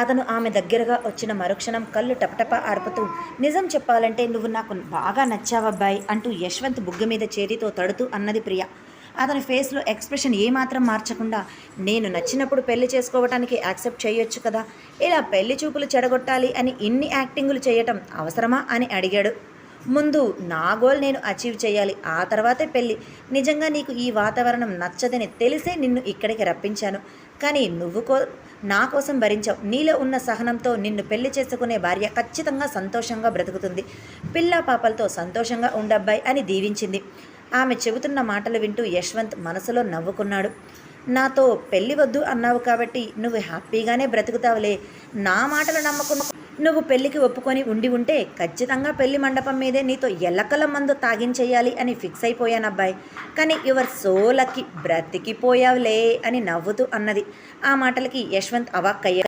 అతను ఆమె దగ్గరగా వచ్చిన మరుక్షణం కళ్ళు టపటపా ఆర్పుతూ, నిజం చెప్పాలంటే నువ్వు నాకు బాగా నచ్చావబ్బాయి అంటూ యశ్వంత్ బుగ్గ మీద చేతితో తడుతూ అన్నది ప్రియ. అతని ఫేస్లో ఎక్స్ప్రెషన్ ఏమాత్రం మార్చకుండా, నేను నచ్చినప్పుడు పెళ్లి చేసుకోవటానికి యాక్సెప్ట్ చేయొచ్చు కదా, ఇలా పెళ్లి చూపులు చెడగొట్టాలి అని ఇన్ని యాక్టింగులు చేయటం అవసరమా అని అడిగాడు. ముందు నా గోల్ నేను అచీవ్ చేయాలి, ఆ తర్వాతే పెళ్ళి. నిజంగా నీకు ఈ వాతావరణం నచ్చదని తెలిసే నిన్ను ఇక్కడికి రప్పించాను. కానీ నా కోసం భరించావు. నీలో ఉన్న సహనంతో నిన్ను పెళ్లి చేసుకునే భార్య ఖచ్చితంగా సంతోషంగా బ్రతుకుతుంది. పిల్లా పాపలతో సంతోషంగా ఉండబ్బాయి అని దీవించింది. ఆమె చెబుతున్న మాటలు వింటూ యశ్వంత్ మనసులో నవ్వుకున్నాడు. నాతో పెళ్ళి వద్దు అన్నావు కాబట్టి నువ్వు హ్యాపీగానే బ్రతుకుతావులే. నా మాటలు నమ్మకుండా నువ్వు పెళ్ళికి ఒప్పుకొని ఉంటే ఖచ్చితంగా పెళ్లి మండపం మీదే నీతో ఎల్లకల మందు తాగించేయాలి అని ఫిక్స్ అయిపోయానబ్బాయి. కానీ యువర్ సో లక్కీ, బ్రతికిపోయావులే అని నవ్వుతూ అన్నది. ఆ మాటలకి యశ్వంత్ అవాక్కయ్యాడు.